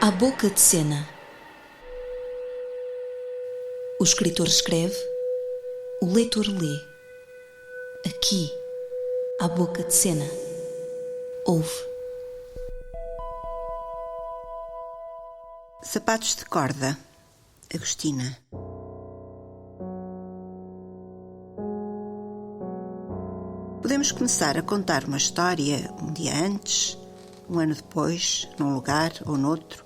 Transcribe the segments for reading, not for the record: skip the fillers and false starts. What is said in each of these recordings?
À boca de cena. O escritor escreve, o leitor lê. Aqui, à boca de cena. Ouve. Sapatos de corda, Agostina. Podemos começar a contar uma história um dia antes, um ano depois, num lugar ou noutro,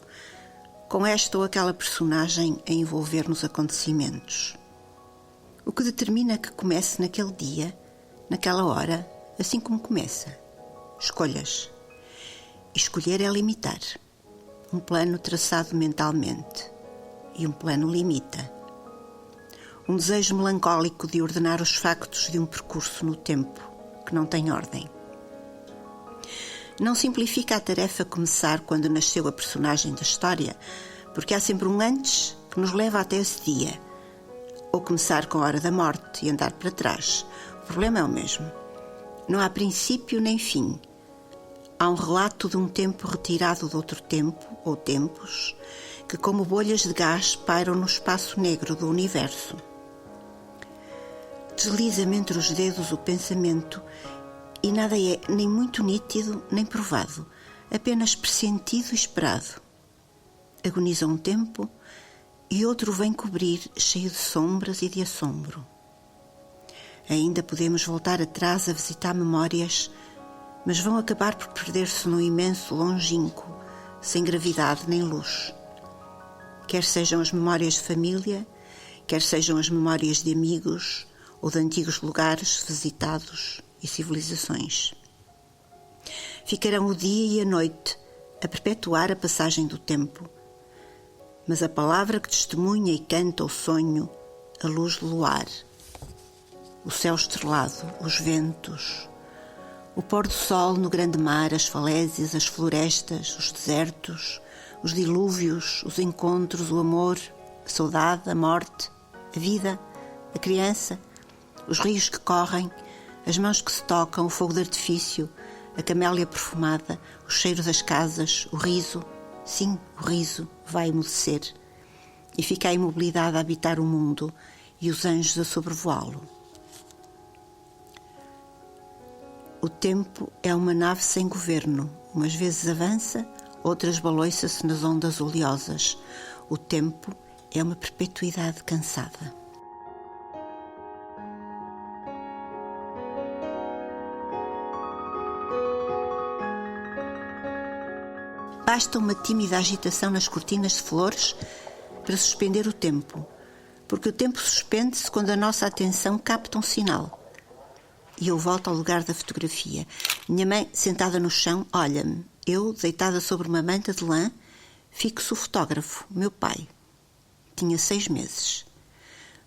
com esta ou aquela personagem a envolver nos acontecimentos. O que determina que comece naquele dia, naquela hora, assim como começa? Escolhas. E escolher é limitar. Um plano traçado mentalmente. E um plano limita. Um desejo melancólico de ordenar os factos de um percurso no tempo, que não tem ordem. Não simplifica a tarefa começar quando nasceu a personagem da história, porque há sempre um antes que nos leva até esse dia. Ou começar com a hora da morte e andar para trás. O problema é o mesmo. Não há princípio nem fim. Há um relato de um tempo retirado de outro tempo, ou tempos, que como bolhas de gás pairam no espaço negro do universo. Desliza-me entre os dedos o pensamento e nada é nem muito nítido nem provado, apenas pressentido e esperado. Agoniza um tempo e outro vem cobrir, cheio de sombras e de assombro. Ainda podemos voltar atrás a visitar memórias, mas vão acabar por perder-se num imenso longínquo, sem gravidade nem luz. Quer sejam as memórias de família, quer sejam as memórias de amigos ou de antigos lugares visitados e civilizações. Ficarão o dia e a noite a perpetuar a passagem do tempo, mas a palavra que testemunha e canta o sonho, a luz do luar, o céu estrelado, os ventos, o pôr do sol no grande mar, as falésias, as florestas, os desertos, os dilúvios, os encontros, o amor, a saudade, a morte, a vida, a criança, os rios que correm, as mãos que se tocam, o fogo de artifício, a camélia perfumada, o cheiro das casas, o riso. Sim, o riso vai emudecer e fica a imobilidade a habitar o mundo e os anjos a sobrevoá-lo. O tempo é uma nave sem governo, umas vezes avança, outras baloiça-se nas ondas oleosas. O tempo é uma perpetuidade cansada. Basta uma tímida agitação nas cortinas de flores para suspender o tempo, porque o tempo suspende-se quando a nossa atenção capta um sinal. E eu volto ao lugar da fotografia. Minha mãe, sentada no chão, olha-me. Eu, deitada sobre uma manta de lã, fixo o fotógrafo, meu pai. Tinha 6 meses.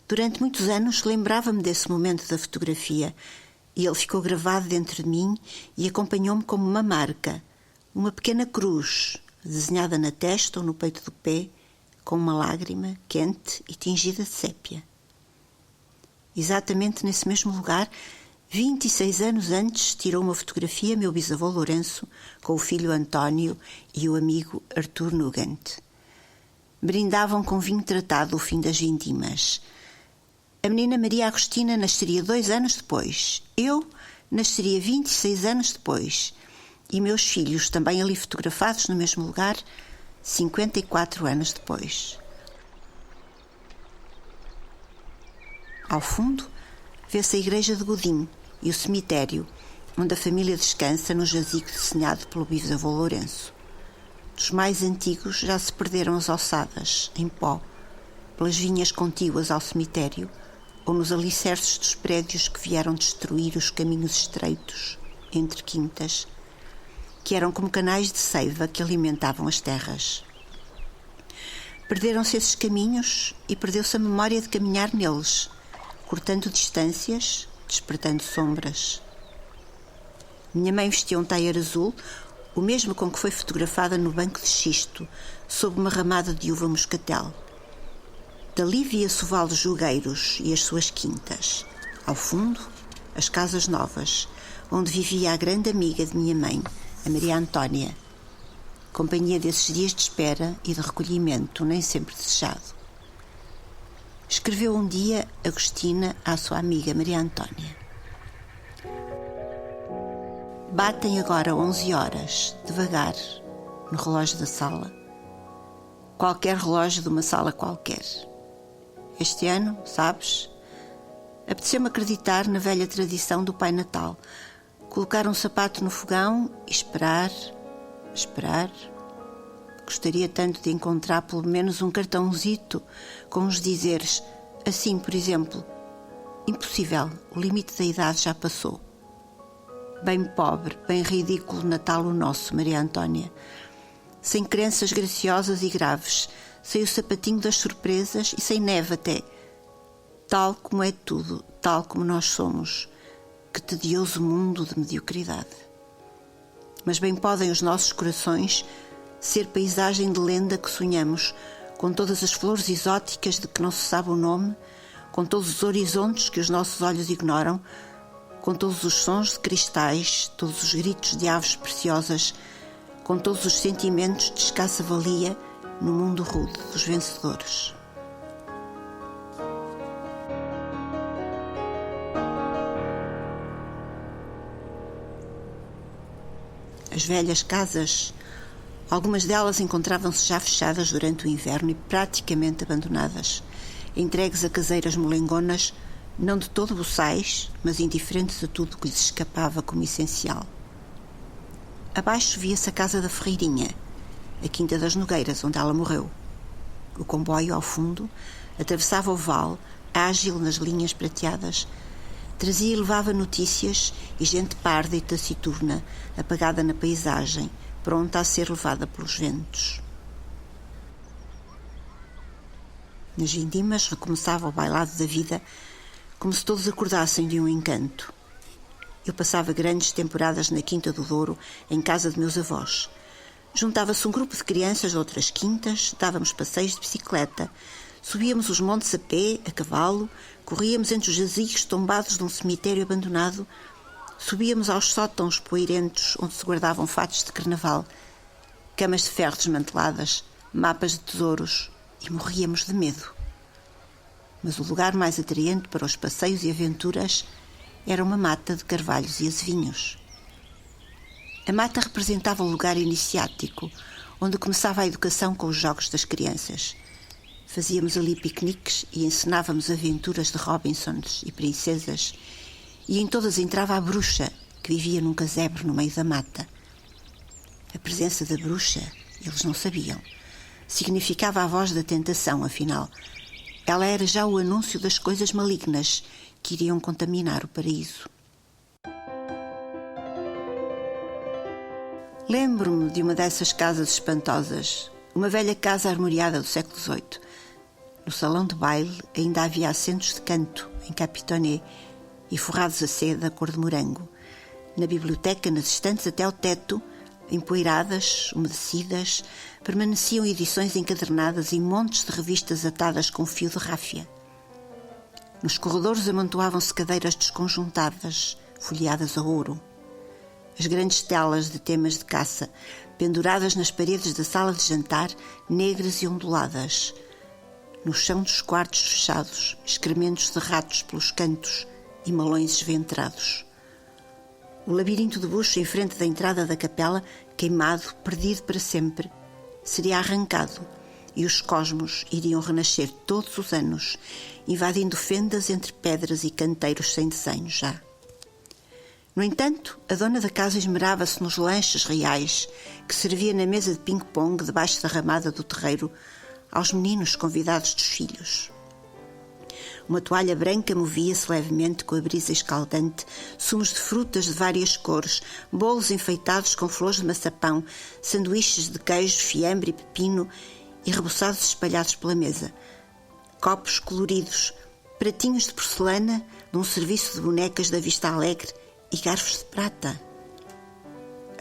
Durante muitos anos lembrava-me desse momento da fotografia e ele ficou gravado dentro de mim e acompanhou-me como uma marca, uma pequena cruz, desenhada na testa ou no peito do pé, com uma lágrima quente e tingida de sépia. Exatamente nesse mesmo lugar, 26 anos antes, tirou uma fotografia meu bisavô Lourenço com o filho António e o amigo Arthur Nugent. Brindavam com vinho tratado o fim das vindimas. A menina Maria Agostina nasceria 2 anos depois. Eu nasceria 26 anos depois. E meus filhos, também ali fotografados no mesmo lugar, 54 anos depois. Ao fundo, vê-se a igreja de Godinho e o cemitério, onde a família descansa no jazigo desenhado pelo bisavô Lourenço. Dos mais antigos já se perderam as ossadas, em pó, pelas vinhas contíguas ao cemitério ou nos alicerces dos prédios que vieram destruir os caminhos estreitos entre quintas, que eram como canais de seiva que alimentavam as terras. Perderam-se esses caminhos e perdeu-se a memória de caminhar neles, cortando distâncias, despertando sombras. Minha mãe vestia um taier azul, o mesmo com que foi fotografada no banco de xisto, sob uma ramada de uva moscatel. Dali via-se o Vale dos Jogueiros e as suas quintas. Ao fundo, as casas novas, onde vivia a grande amiga de minha mãe, a Maria Antônia, companhia desses dias de espera e de recolhimento nem sempre desejado. Escreveu um dia Agostina à sua amiga Maria Antônia: batem agora 11 horas, devagar, no relógio da sala. Qualquer relógio de uma sala qualquer. Este ano, sabes, apeteceu-me acreditar na velha tradição do Pai Natal. Colocar um sapato no fogão e esperar. Gostaria tanto de encontrar pelo menos um cartãozito com os dizeres, assim, por exemplo: impossível, o limite da idade já passou. Bem pobre, bem ridículo Natal o nosso, Maria Antônia. Sem crenças graciosas e graves, sem o sapatinho das surpresas e sem neve até. Tal como é tudo, tal como nós somos. Que tedioso mundo de mediocridade. Mas bem podem os nossos corações ser paisagem de lenda que sonhamos, com todas as flores exóticas de que não se sabe o nome, com todos os horizontes que os nossos olhos ignoram, com todos os sons de cristais, todos os gritos de aves preciosas, com todos os sentimentos de escassa valia no mundo rude dos vencedores. As velhas casas, algumas delas encontravam-se já fechadas durante o inverno e praticamente abandonadas, entregues a caseiras molengonas, não de todo boçais, mas indiferentes a tudo que lhes escapava como essencial. Abaixo via-se a casa da Ferreirinha, a Quinta das Nogueiras, onde ela morreu. O comboio, ao fundo, atravessava o vale, ágil nas linhas prateadas, trazia e levava notícias e gente parda e taciturna, apagada na paisagem, pronta a ser levada pelos ventos. Nas vindimas recomeçava o bailado da vida, como se todos acordassem de um encanto. Eu passava grandes temporadas na Quinta do Douro, em casa de meus avós. Juntava-se um grupo de crianças de outras quintas, dávamos passeios de bicicleta, subíamos os montes a pé, a cavalo, corríamos entre os jazigos tombados de um cemitério abandonado, subíamos aos sótãos poeirentos onde se guardavam fatos de carnaval, camas de ferro desmanteladas, mapas de tesouros, e morríamos de medo. Mas o lugar mais atraente para os passeios e aventuras era uma mata de carvalhos e azevinhos. A mata representava o lugar iniciático, onde começava a educação com os jogos das crianças. Fazíamos ali piqueniques e encenávamos aventuras de Robinsons e princesas, e em todas entrava a bruxa, que vivia num casebre no meio da mata. A presença da bruxa, eles não sabiam, significava a voz da tentação, afinal. Ela era já o anúncio das coisas malignas que iriam contaminar o paraíso. Lembro-me de uma dessas casas espantosas, uma velha casa armoriada do século XVIII. No salão de baile ainda havia assentos de canto, em capitonê, e forrados a seda cor de morango. Na biblioteca, nas estantes até ao teto, empoeiradas, umedecidas, permaneciam edições encadernadas e montes de revistas atadas com fio de ráfia. Nos corredores amontoavam-se cadeiras desconjuntadas, folheadas a ouro. As grandes telas de temas de caça, penduradas nas paredes da sala de jantar, negras e onduladas. No chão dos quartos fechados, excrementos de ratos pelos cantos e malões esventrados. O labirinto de bucho em frente da entrada da capela, queimado, perdido para sempre, seria arrancado e os cosmos iriam renascer todos os anos, invadindo fendas entre pedras e canteiros sem desenho já. No entanto, a dona da casa esmerava-se nos lanches reais que servia na mesa de ping-pong debaixo da ramada do terreiro aos meninos convidados dos filhos. Uma toalha branca movia-se levemente com a brisa escaldante, sumos de frutas de várias cores, bolos enfeitados com flores de maçapão, sanduíches de queijo, fiambre e pepino e reboçados espalhados pela mesa. Copos coloridos, pratinhos de porcelana de um serviço de bonecas da Vista Alegre e garfos de prata.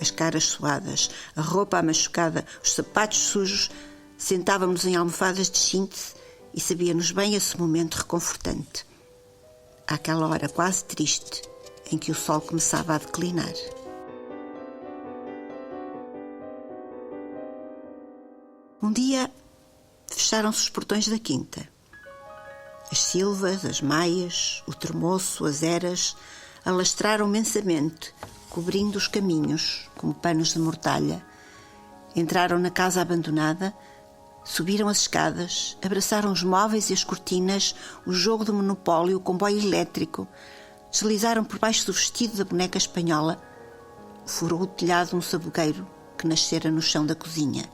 As caras suadas, a roupa amachucada, os sapatos sujos, sentávamos em almofadas de síntese e sabia-nos bem esse momento reconfortante. Àquela hora quase triste em que o sol começava a declinar. Um dia fecharam-se os portões da quinta. As silvas, as maias, o termoço, as eras alastraram mensamente, cobrindo os caminhos como panos de mortalha. Entraram na casa abandonada, subiram as escadas, abraçaram os móveis e as cortinas, o jogo do monopólio, o comboio elétrico, deslizaram por baixo do vestido da boneca espanhola, furou o telhado um sabugueiro que nascera no chão da cozinha.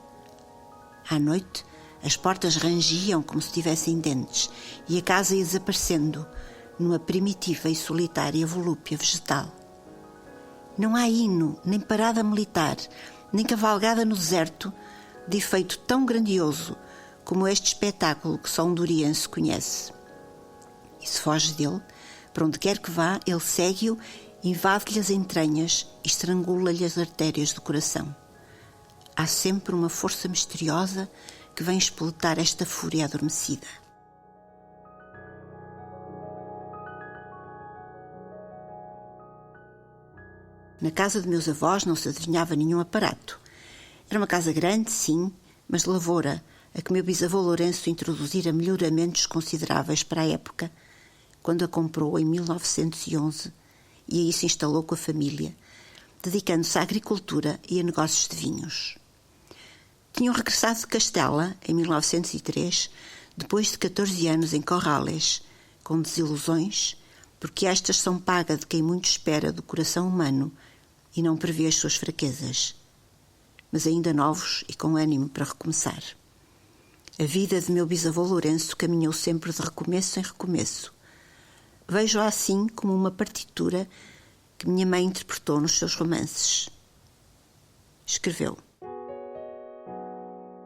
À noite, as portas rangiam como se tivessem dentes e a casa ia desaparecendo numa primitiva e solitária volúpia vegetal. Não há hino, nem parada militar, nem cavalgada no deserto de efeito tão grandioso como este espetáculo que só um duriense conhece. E se foge dele, para onde quer que vá, ele segue-o, invade-lhe as entranhas e estrangula-lhe as artérias do coração. Há sempre uma força misteriosa que vem espoletar esta fúria adormecida. Na casa de meus avós não se adivinhava nenhum aparato. Era uma casa grande, sim, mas de lavoura, a que meu bisavô Lourenço introduzira melhoramentos consideráveis para a época, quando a comprou em 1911 e aí se instalou com a família, dedicando-se à agricultura e a negócios de vinhos. Tinham regressado de Castela, em 1903, depois de 14 anos em Corrales, com desilusões, porque estas são paga de quem muito espera do coração humano e não prevê as suas fraquezas, mas ainda novos e com ânimo para recomeçar. A vida de meu bisavô Lourenço caminhou sempre de recomeço em recomeço. Vejo-a assim como uma partitura que minha mãe interpretou nos seus romances. Escreveu: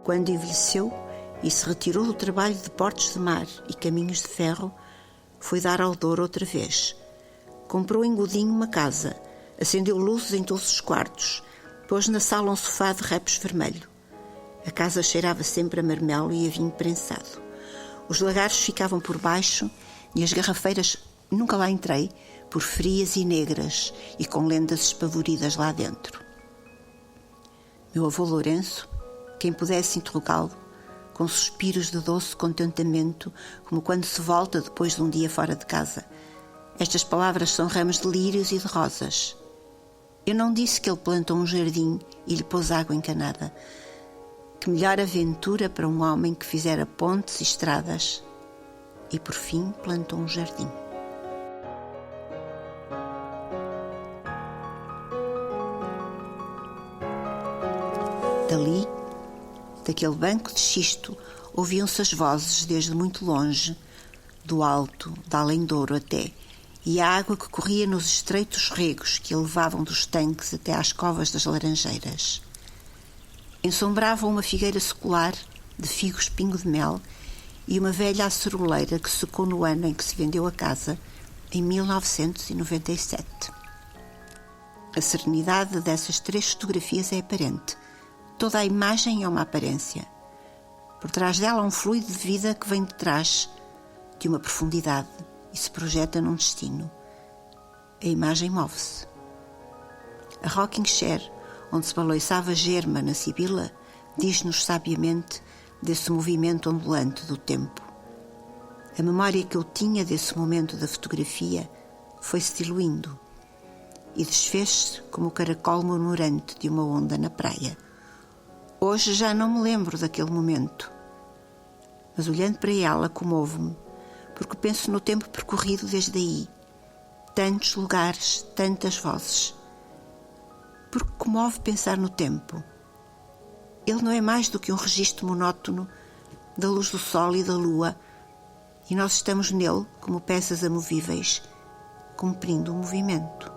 quando envelheceu e se retirou do trabalho de portos de mar e caminhos de ferro, foi dar ao Douro outra vez. Comprou em Godinho uma casa, acendeu luzes em todos os quartos, pôs na sala um sofá de repos vermelho. A casa cheirava sempre a marmelo e a vinho prensado. Os lagares ficavam por baixo e as garrafeiras, nunca lá entrei, por frias e negras e com lendas espavoridas lá dentro. Meu avô Lourenço, quem pudesse interrogá-lo, com suspiros de doce contentamento, como quando se volta depois de um dia fora de casa. Estas palavras são ramos de lírios e de rosas. Eu não disse que ele plantou um jardim e lhe pôs água encanada. Que melhor aventura para um homem que fizera pontes e estradas e, por fim, plantou um jardim. Dali, daquele banco de xisto, ouviam-se as vozes desde muito longe, do alto, da além-douro até, e a água que corria nos estreitos regos que a levavam dos tanques até às covas das laranjeiras. Ensombravam uma figueira secular de figos pingo de mel e uma velha aceroleira que secou no ano em que se vendeu a casa, em 1997. A serenidade dessas 3 fotografias é aparente. Toda a imagem é uma aparência. Por trás dela há um fluido de vida que vem de trás, de uma profundidade, e se projeta num destino. A imagem move-se. A rocking chair, onde se baloiçava Germa na Sibila, diz-nos sabiamente desse movimento ondulante do tempo. A memória que eu tinha desse momento da fotografia foi-se diluindo e desfez-se como o caracol murmurante de uma onda na praia. Hoje já não me lembro daquele momento, mas olhando para ela comovo-me, porque penso no tempo percorrido desde aí. Tantos lugares, tantas vozes. Porque comove pensar no tempo. Ele não é mais do que um registro monótono da luz do sol e da lua, e nós estamos nele como peças amovíveis, cumprindo o movimento.